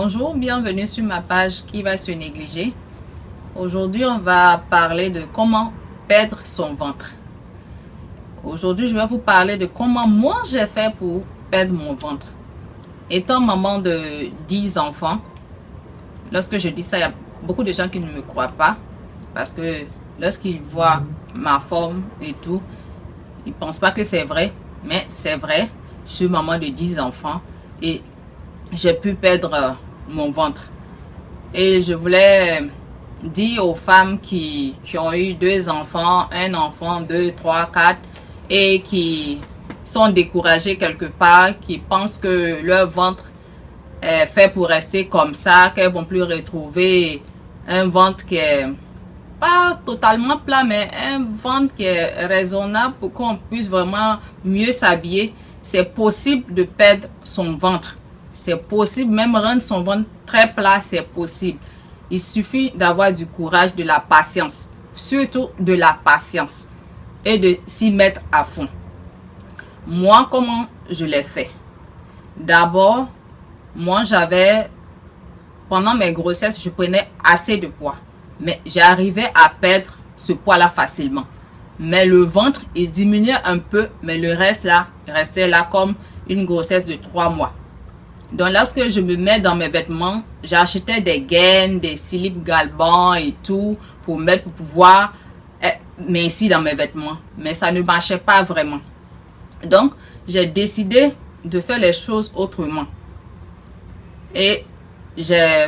Bonjour, bienvenue sur ma page qui va se négliger. Aujourd'hui, on va parler de comment perdre son ventre. Aujourd'hui, je vais vous parler de comment moi j'ai fait pour perdre mon ventre. Étant maman de 10 enfants, lorsque je dis ça, il y a beaucoup de gens qui ne me croient pas parce que lorsqu'ils voient ma forme et tout, ils ne pensent pas que c'est vrai, mais c'est vrai. Je suis maman de 10 enfants et j'ai pu perdre mon ventre. Et je voulais dire aux femmes qui ont eu 2 enfants, un enfant, 2, 3, 4 et qui sont découragées quelque part, qui pensent que leur ventre est fait pour rester comme ça, qu'elles ne vont plus retrouver un ventre qui est pas totalement plat, mais un ventre qui est raisonnable pour qu'on puisse vraiment mieux s'habiller. C'est possible de perdre son ventre. C'est possible, même rendre son ventre très plat, c'est possible. Il suffit d'avoir du courage, de la patience, surtout de la patience et de s'y mettre à fond. Moi, comment je l'ai fait? D'abord, moi pendant mes grossesses, je prenais assez de poids, mais j'arrivais à perdre ce poids-là facilement. Mais le ventre, il diminuait un peu, mais le reste là, restait là comme une grossesse de 3 mois. Donc, lorsque je me mets dans mes vêtements, j'achetais des gaines, des slips galbans et tout pour mettre, pour pouvoir mincir dans mes vêtements. Mais ça ne marchait pas vraiment. Donc, j'ai décidé de faire les choses autrement. Et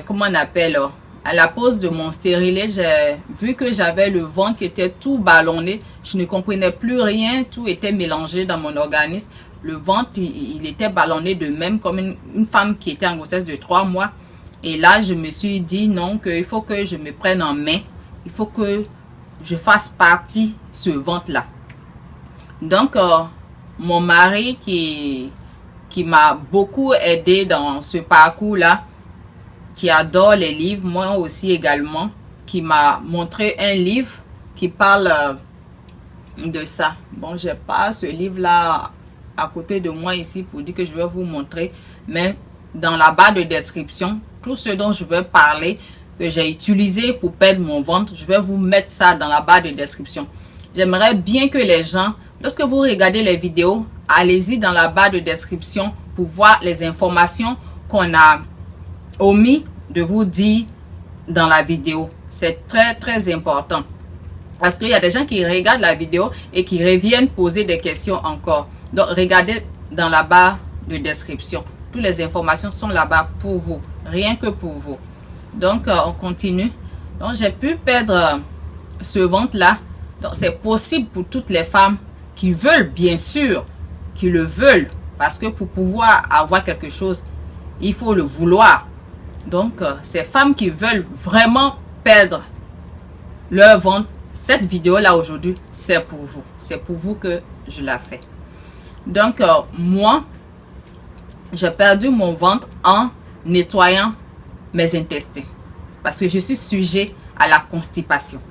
comment on appelle, à la pause de mon stérilet, j'ai vu que j'avais le ventre qui était tout ballonné. Je ne comprenais plus rien, tout était mélangé dans mon organisme. Le ventre, il était ballonné de même comme une femme qui était en grossesse de 3 mois. Et là, je me suis dit non, qu'il faut que je me prenne en main. Il faut que je fasse partie de ce ventre-là. Donc, mon mari qui m'a beaucoup aidé dans ce parcours-là, qui adore les livres, moi aussi également, qui m'a montré un livre qui parle de ça. Bon, je n'ai pas ce livre-là à côté de moi ici pour dire que je vais vous montrer, mais dans la barre de description, tout ce dont je vais parler, que j'ai utilisé pour perdre mon ventre, je vais vous mettre ça dans la barre de description. J'aimerais bien que les gens, lorsque vous regardez les vidéos, allez-y dans la barre de description pour voir les informations qu'on a omis de vous dire dans la vidéo. C'est très très important. Parce qu'il y a des gens qui regardent la vidéo et qui reviennent poser des questions encore. Donc, regardez dans la barre de description. Toutes les informations sont là-bas pour vous. Rien que pour vous. Donc, on continue. Donc, j'ai pu perdre ce ventre-là. Donc, c'est possible pour toutes les femmes qui veulent, bien sûr, qui le veulent. Parce que pour pouvoir avoir quelque chose, il faut le vouloir. Donc, ces femmes qui veulent vraiment perdre leur ventre, cette vidéo-là aujourd'hui, c'est pour vous. C'est pour vous que je la fais. Donc, moi, j'ai perdu mon ventre en nettoyant mes intestins. Parce que je suis sujet à la constipation.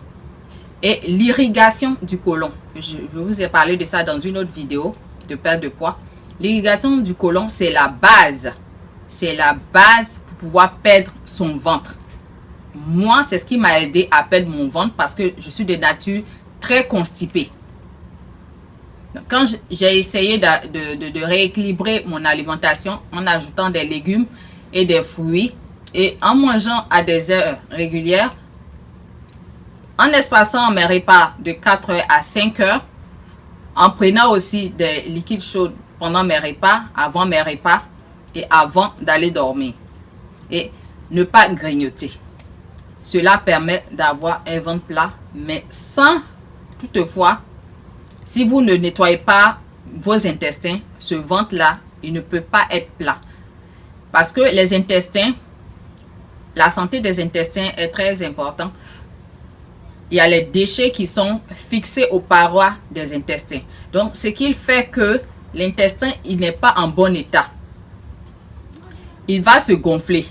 Et l'irrigation du côlon. Je vous ai parlé de ça dans une autre vidéo de perte de poids. L'irrigation du côlon, c'est la base. C'est la base pour pouvoir perdre son ventre. Moi, c'est ce qui m'a aidé à perdre mon ventre parce que je suis de nature très constipée. Quand j'ai essayé de rééquilibrer mon alimentation en ajoutant des légumes et des fruits et en mangeant à des heures régulières, en espaçant mes repas de 4 heures à 5 heures, en prenant aussi des liquides chauds pendant mes repas, avant mes repas et avant d'aller dormir. Et ne pas grignoter. Cela permet d'avoir un ventre plat, mais sans toutefois, si vous ne nettoyez pas vos intestins, ce ventre-là, il ne peut pas être plat. Parce que les intestins, la santé des intestins est très importante. Il y a les déchets qui sont fixés aux parois des intestins. Donc, ce qui fait que l'intestin, il n'est pas en bon état. Il va se gonfler.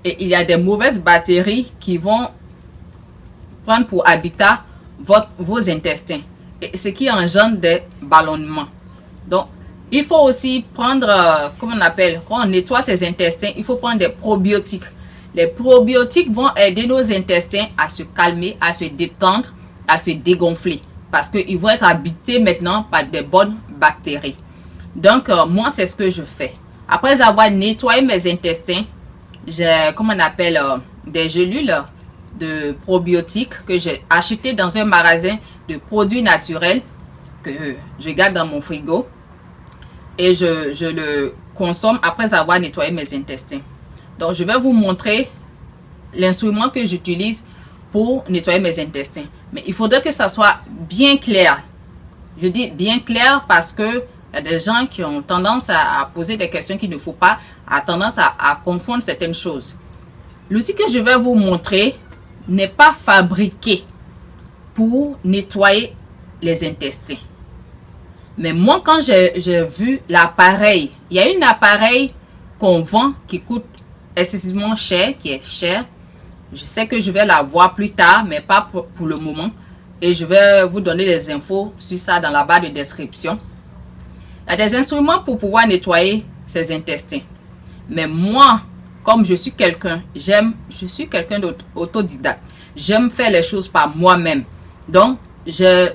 Et il y a des mauvaises bactéries qui vont prendre pour habitat vos intestins. Et ce qui engendre des ballonnements. Donc, Il faut aussi prendre, comment on appelle, quand on nettoie ses intestins, il faut prendre des probiotiques. Les probiotiques vont aider nos intestins à se calmer, à se détendre, à se dégonfler. Parce qu'ils vont être habités maintenant par des bonnes bactéries. Donc, moi, c'est ce que je fais. Après avoir nettoyé mes intestins, j'ai, comment on appelle, des gélules de probiotiques que j'ai achetées dans un magasin de produits naturels que je garde dans mon frigo. Et je le consomme après avoir nettoyé mes intestins. Donc, je vais vous montrer l'instrument que j'utilise pour nettoyer mes intestins. Mais il faudrait que ça soit bien clair. Je dis bien clair parce que il y a des gens qui ont tendance à poser des questions qu'il ne faut pas, à tendance à confondre certaines choses. L'outil que je vais vous montrer n'est pas fabriqué pour nettoyer les intestins. Mais moi, quand j'ai vu l'appareil, il y a un appareil qu'on vend qui coûte excessivement cher, qui est cher. Je sais que je vais la voir plus tard, mais pas pour le moment. Et je vais vous donner des infos sur ça dans la barre de description. Il y a des instruments pour pouvoir nettoyer ses intestins. Mais moi, comme je suis quelqu'un d'autodidacte. J'aime faire les choses par moi-même. Donc,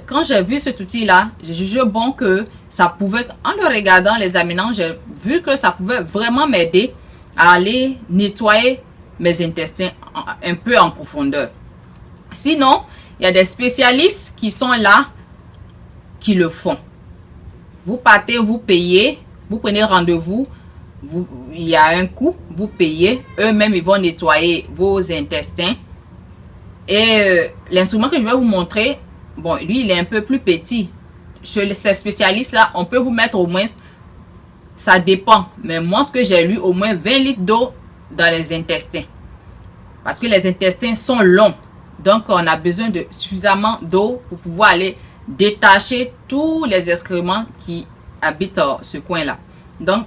quand j'ai vu cet outil-là, j'ai jugé bon que ça pouvait, en le regardant, l'examinant, j'ai vu que ça pouvait vraiment m'aider à aller nettoyer mes intestins un peu en profondeur. Sinon, il y a des spécialistes qui sont là, qui le font. Vous partez, vous payez, vous prenez rendez-vous, il y a un coût, vous payez, eux-mêmes ils vont nettoyer vos intestins. Et l'instrument que je vais vous montrer, bon, lui il est un peu plus petit. Chez ces spécialistes-là, on peut vous mettre au moins, ça dépend, mais moi ce que j'ai lu, au moins 20 litres d'eau dans les intestins. Parce que les intestins sont longs, donc on a besoin de suffisamment d'eau pour pouvoir aller détacher tous les excréments qui habitent ce coin-là. Donc,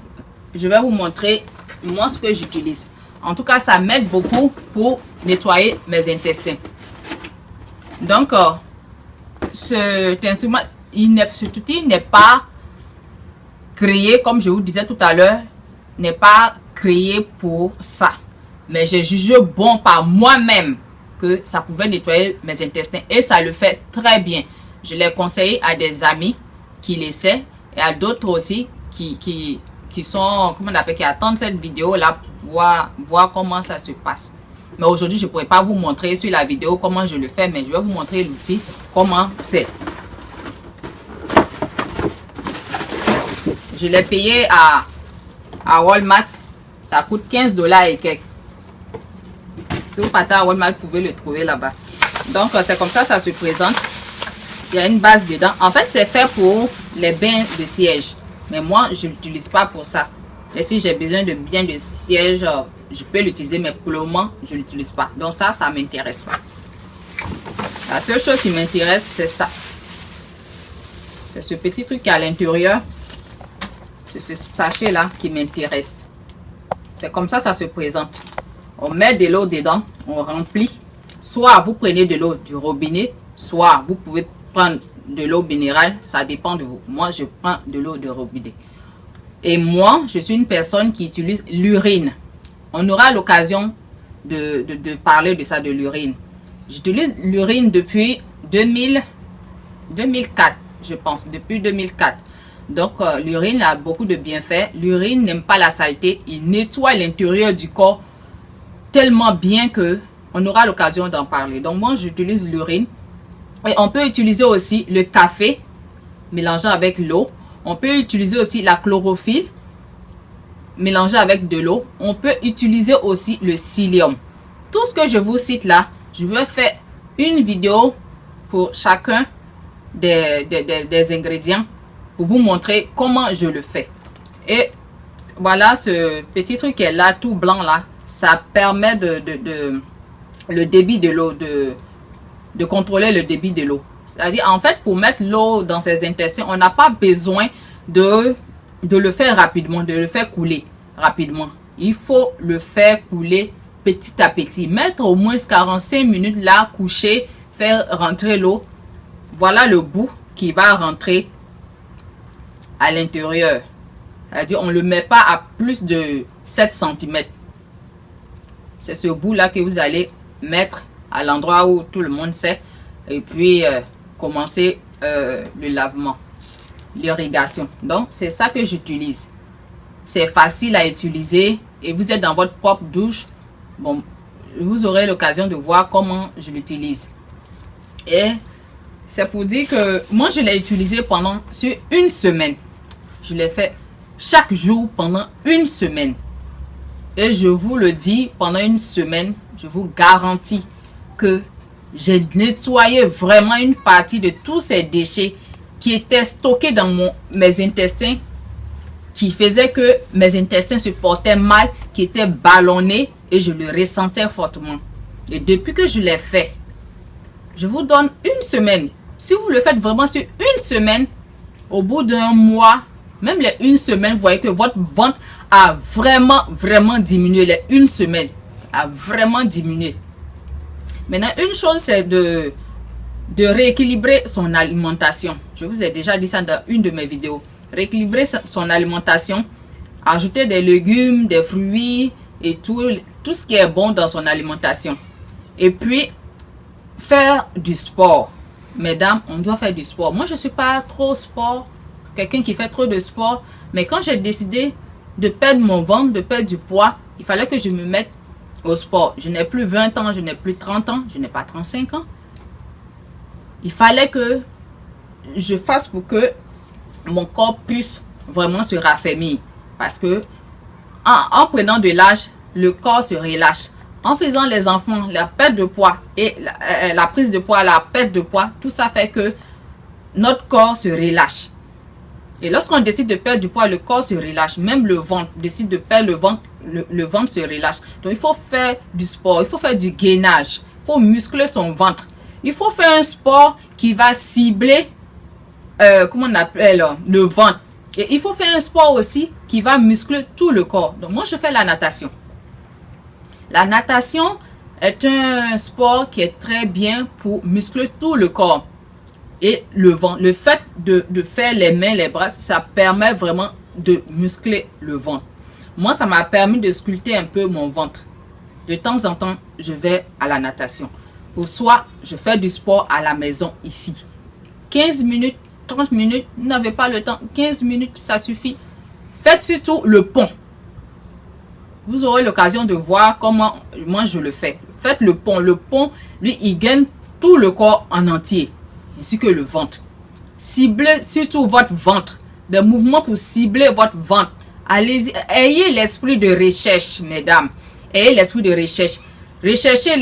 je vais vous montrer moi ce que j'utilise. En tout cas, ça m'aide beaucoup pour nettoyer mes intestins. Donc, cet instrument, cet outil n'est pas créé, comme je vous disais tout à l'heure, n'est pas créé pour ça. Mais j'ai jugé bon par moi-même que ça pouvait nettoyer mes intestins et ça le fait très bien. Je l'ai conseillé à des amis qui l'essaient et à d'autres aussi qui sont, comment on appelle, qui attendent cette vidéo là pour voir comment ça se passe. Mais aujourd'hui, je ne pourrais pas vous montrer sur la vidéo comment je le fais, mais je vais vous montrer l'outil, comment c'est. Je l'ai payé à Walmart. Ça coûte 15 $ et quelques. Si vous partez à Walmart, vous pouvez le trouver là-bas. Donc, c'est comme ça se présente. Il y a une base dedans. En fait, c'est fait pour les bains de siège. Mais moi, je ne l'utilise pas pour ça. Et si j'ai besoin de bains de siège, je peux l'utiliser. Mais pour le moment, je ne l'utilise pas. Donc ça ne m'intéresse pas. La seule chose qui m'intéresse, c'est ça. C'est ce petit truc qui est à l'intérieur. C'est ce sachet-là qui m'intéresse. C'est comme ça se présente. On met de l'eau dedans. On remplit. Soit vous prenez de l'eau du robinet. Soit vous pouvez prendre de l'eau minérale, ça dépend de vous. Moi, je prends de l'eau de robinet. Et moi, je suis une personne qui utilise l'urine. On aura l'occasion de parler de ça, de l'urine. J'utilise l'urine depuis 2004, je pense, depuis 2004. Donc, l'urine a beaucoup de bienfaits. L'urine n'aime pas la saleté. Il nettoie l'intérieur du corps tellement bien que on aura l'occasion d'en parler. Donc, moi, j'utilise l'urine. Et on peut utiliser aussi le café mélangé avec l'eau. On peut utiliser aussi la chlorophylle mélangée avec de l'eau. On peut utiliser aussi le psyllium. Tout ce que je vous cite là, je vais faire une vidéo pour chacun des ingrédients pour vous montrer comment je le fais. Et voilà ce petit truc qui est là, tout blanc là. Ça permet le débit de l'eau, de contrôler le débit de l'eau. C'est-à-dire, en fait, pour mettre l'eau dans ses intestins, on n'a pas besoin de le faire rapidement, de le faire couler rapidement. Il faut le faire couler petit à petit. Mettre au moins 45 minutes là, coucher, faire rentrer l'eau. Voilà le bout qui va rentrer à l'intérieur C'est-à-dire, on ne le met pas à plus de 7 cm. C'est ce bout-là que vous allez mettre à l'endroit où tout le monde sait. Et puis, commencer le lavement, l'irrigation. Donc, c'est ça que j'utilise. C'est facile à utiliser et vous êtes dans votre propre douche. Bon, vous aurez l'occasion de voir comment je l'utilise. Et c'est pour dire que moi, je l'ai utilisé sur une semaine. Je l'ai fait chaque jour pendant une semaine. Et je vous le dis, pendant une semaine, je vous garantis que j'ai nettoyé vraiment une partie de tous ces déchets qui étaient stockés dans mes intestins, qui faisaient que mes intestins se portaient mal, qui étaient ballonnés et je le ressentais fortement. Et depuis que je l'ai fait, je vous donne une semaine. Si vous le faites vraiment sur une semaine, au bout d'un mois, même les une semaine, vous voyez que votre ventre a vraiment diminué. Les une semaine a vraiment diminué. Maintenant, une chose, c'est de rééquilibrer son alimentation. Je vous ai déjà dit ça dans une de mes vidéos. Rééquilibrer son alimentation, ajouter des légumes, des fruits et tout ce qui est bon dans son alimentation. Et puis, faire du sport. Mesdames, on doit faire du sport. Moi, je ne suis pas trop sport, quelqu'un qui fait trop de sport. Mais quand j'ai décidé de perdre mon ventre, de perdre du poids, il fallait que je me mette au sport. Je n'ai plus 20 ans, je n'ai plus 30 ans, je n'ai pas 35 ans. Il fallait que je fasse pour que mon corps puisse vraiment se raffermir. Parce que en prenant de l'âge, le corps se relâche. En faisant les enfants, la perte de poids et la prise de poids, la perte de poids, tout ça fait que notre corps se relâche. Et lorsqu'on décide de perdre du poids, le corps se relâche. Même le ventre décide de perdre le ventre, le ventre se relâche. Donc il faut faire du sport, il faut faire du gainage, il faut muscler son ventre. Il faut faire un sport qui va cibler, comment on appelle, le ventre. Et il faut faire un sport aussi qui va muscler tout le corps. Donc moi je fais la natation. La natation est un sport qui est très bien pour muscler tout le corps et le ventre. Le fait de faire les mains, les bras, ça permet vraiment de muscler le ventre. Moi, ça m'a permis de sculpter un peu mon ventre. De temps en temps, je vais à la natation. Ou soit, je fais du sport à la maison ici. 15 minutes, 30 minutes, vous n'avez pas le temps. 15 minutes, ça suffit. Faites surtout le pont. Vous aurez l'occasion de voir comment moi je le fais. Faites le pont. Le pont, lui, il gagne tout le corps en entier, ainsi que le ventre. Ciblez surtout votre ventre. Des mouvements pour cibler votre ventre. Allez-y, ayez l'esprit de recherche, mesdames. Ayez l'esprit de recherche. Recherchez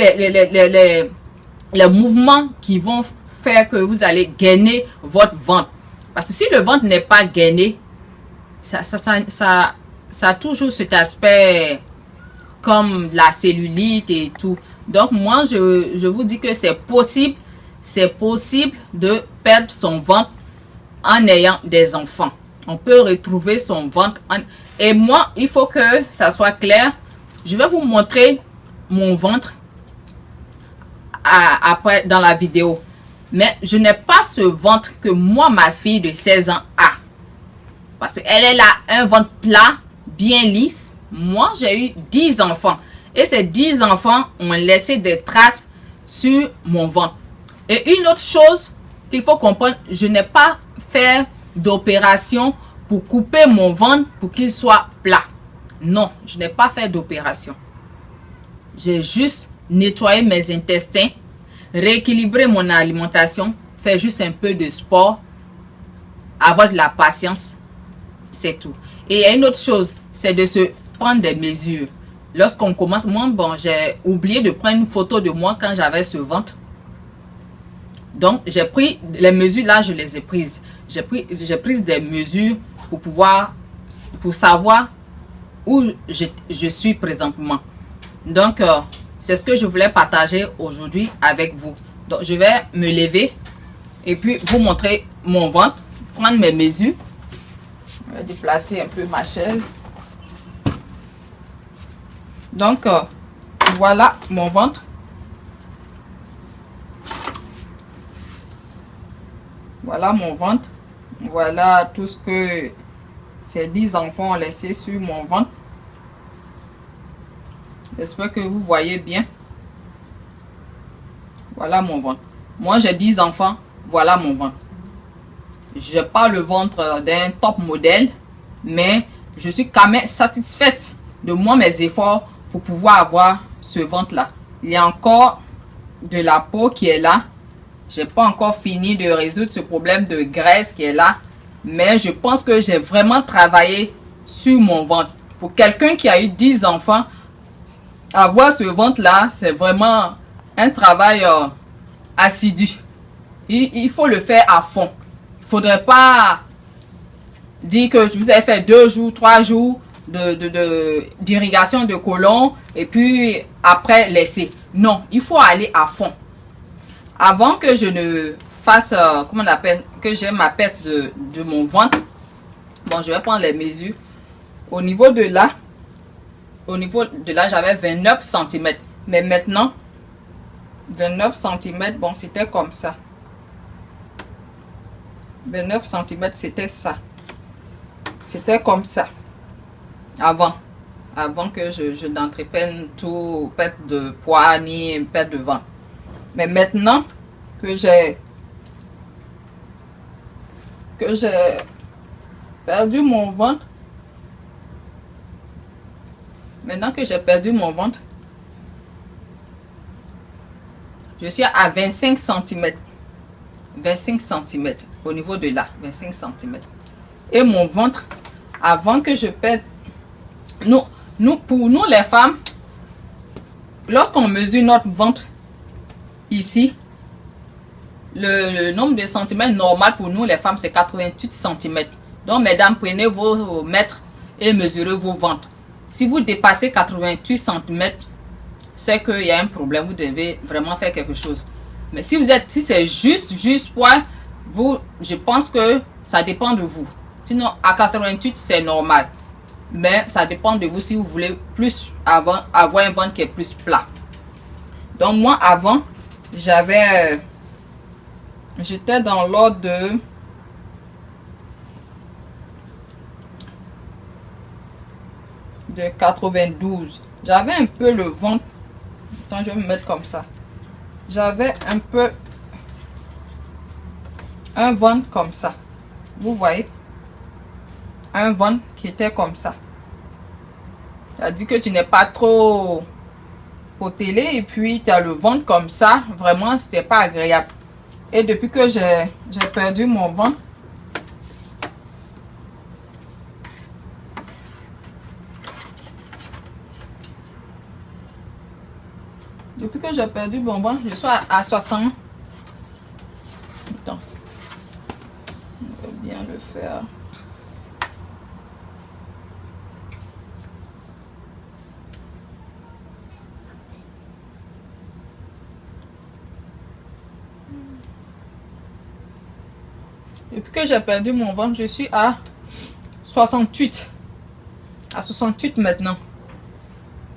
les mouvements qui vont faire que vous allez gainer votre ventre. Parce que si le ventre n'est pas gainé, ça a toujours cet aspect comme la cellulite et tout. Donc moi, je vous dis que c'est possible de perdre son ventre en ayant des enfants. On peut retrouver son ventre. Et moi, il faut que ça soit clair. Je vais vous montrer mon ventre après dans la vidéo. Mais je n'ai pas ce ventre que moi, ma fille de 16 ans a. Parce qu'elle a un ventre plat, bien lisse. Moi, j'ai eu 10 enfants. Et ces 10 enfants ont laissé des traces sur mon ventre. Et une autre chose qu'il faut comprendre, je n'ai pas fait d'opération pour couper mon ventre pour qu'il soit plat. Non, je n'ai pas fait d'opération. J'ai juste nettoyé mes intestins, rééquilibré mon alimentation, fait juste un peu de sport, avoir de la patience, c'est tout. Et il y a une autre chose, c'est de se prendre des mesures. Lorsqu'on commence, moi, bon, j'ai oublié de prendre une photo de moi quand j'avais ce ventre. Donc, j'ai pris les mesures là, je les ai prises. J'ai pris des mesures pour savoir où je suis présentement. Donc, c'est ce que je voulais partager aujourd'hui avec vous. Donc, je vais me lever et puis vous montrer mon ventre, prendre mes mesures. Je vais déplacer un peu ma chaise. Donc, voilà mon ventre. Voilà mon ventre. Voilà tout ce que ces 10 enfants laissés sur mon ventre. J'espère que vous voyez bien. Voilà mon ventre. Moi, j'ai 10 enfants. Voilà mon ventre. Je n'ai pas le ventre d'un top modèle, mais je suis quand même satisfaite de moi, mes efforts pour pouvoir avoir ce ventre-là. Il y a encore de la peau qui est là. Je n'ai pas encore fini de résoudre ce problème de graisse qui est là. Mais je pense que j'ai vraiment travaillé sur mon ventre. Pour quelqu'un qui a eu 10 enfants, avoir ce ventre-là, c'est vraiment un travail assidu. Il faut le faire à fond. Il ne faudrait pas dire que vous avez fait 2 jours, 3 jours d'irrigation de côlon et puis après laisser. Non, il faut aller à fond. Avant que je ne fasse, comment on appelle, que j'ai ma perte de mon ventre, bon, je vais prendre les mesures. Au niveau de là, j'avais 29 cm. Mais maintenant, 29 cm, bon, c'était comme ça. 29 cm, c'était ça. C'était comme ça. Avant que je n'entreprenne tout, perte de poids, ni perte de ventre. Mais maintenant que j'ai perdu mon ventre, je suis à 25 cm. 25 cm au niveau de là, 25 cm. Et mon ventre, avant que je perde, pour nous les femmes, lorsqu'on mesure notre ventre ici, le nombre de centimètres normal pour nous les femmes, c'est 88 cm. Donc mesdames, prenez vos mètres et mesurez vos ventres. Si vous dépassez 88 cm, c'est qu'il y a un problème, vous devez vraiment faire quelque chose. Mais si c'est juste poil, je pense que ça dépend de vous. Sinon, à 88, c'est normal. Mais ça dépend de vous si vous voulez plus avoir un ventre qui est plus plat. Donc moi, avant, j'étais dans l'ordre de 92. J'avais un peu le ventre. Attends, je vais me mettre comme ça. J'avais un ventre comme ça. Vous voyez? Un ventre qui était comme ça. Ça dit que tu n'es pas trop potelé et puis tu as le ventre comme ça. Vraiment, c'était pas agréable. Et depuis que j'ai perdu mon ventre, je suis à 60. Attends. Je vais bien le faire. Depuis que j'ai perdu mon ventre, je suis à 68. À 68 maintenant.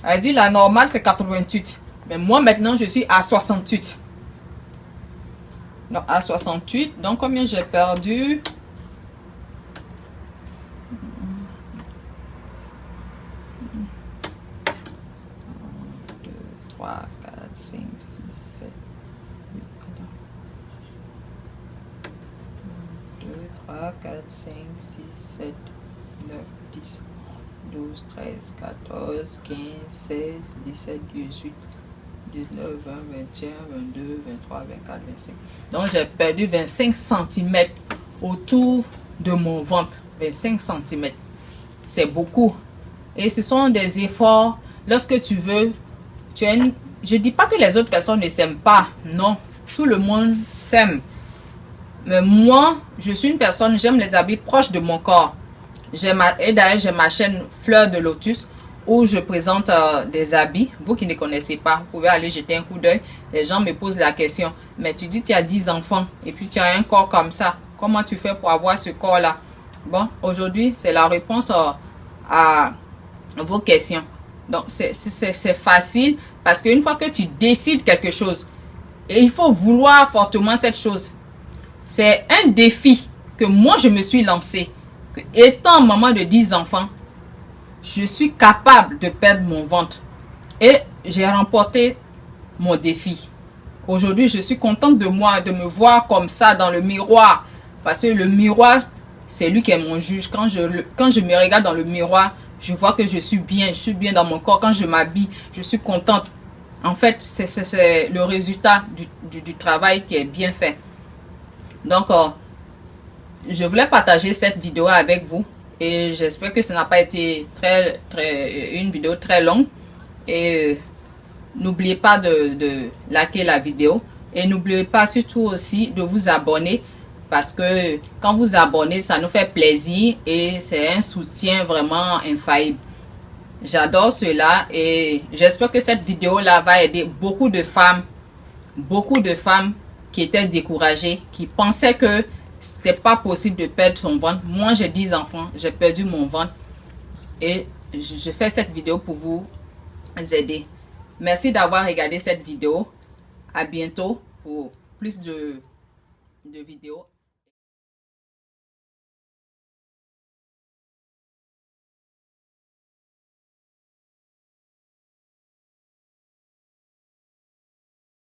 Elle dit la normale c'est 88. Mais moi maintenant je suis à 68. Donc à 68. Donc combien j'ai perdu? 2, 3, 4, 5, 6, 7, 8, 2, 3, 4, 5, 6, 7, 9, 10, 12, 13, 14, 15, 16, 17, 18, 19, 20, 21, 22, 23, 24, 25. Donc j'ai perdu 25 cm autour de mon ventre. 25 cm. C'est beaucoup. Et ce sont des efforts. Lorsque tu veux, je ne dis pas que les autres personnes ne s'aiment pas. Non. Tout le monde s'aime. Mais moi, je suis une personne, j'aime les habits proches de mon corps. Et d'ailleurs, j'ai ma chaîne Fleur de Lotus où je présente des habits. Vous qui ne connaissez pas, vous pouvez aller jeter un coup d'œil. Les gens me posent la question. Mais tu dis que tu as 10 enfants et puis tu as un corps comme ça. Comment tu fais pour avoir ce corps-là? Bon, aujourd'hui, c'est la réponse à vos questions. Donc, c'est facile parce qu'une fois que tu décides quelque chose, et il faut vouloir fortement cette chose. C'est un défi que moi, je me suis lancé. que, étant maman de 10 enfants, je suis capable de perdre mon ventre. Et j'ai remporté mon défi. Aujourd'hui, je suis contente de moi, de me voir comme ça dans le miroir. Parce que le miroir, c'est lui qui est mon juge. Quand je me regarde dans le miroir, je vois que je suis bien dans mon corps. Quand je m'habille, je suis contente. En fait, c'est le résultat du travail qui est bien fait. Donc, je voulais partager cette vidéo avec vous. Et j'espère que ça n'a pas été une vidéo très longue. Et n'oubliez pas de liker la vidéo. Et n'oubliez pas surtout aussi de vous abonner. Parce que quand vous abonnez, ça nous fait plaisir. Et c'est un soutien vraiment infaillible. J'adore cela. Et j'espère que cette vidéo-là va aider beaucoup de femmes qui étaient découragées, qui pensaient que c'était pas possible de perdre son ventre. Moi, j'ai 10 enfants, j'ai perdu mon ventre et je fais cette vidéo pour vous aider. Merci d'avoir regardé cette vidéo. À bientôt pour plus de vidéos.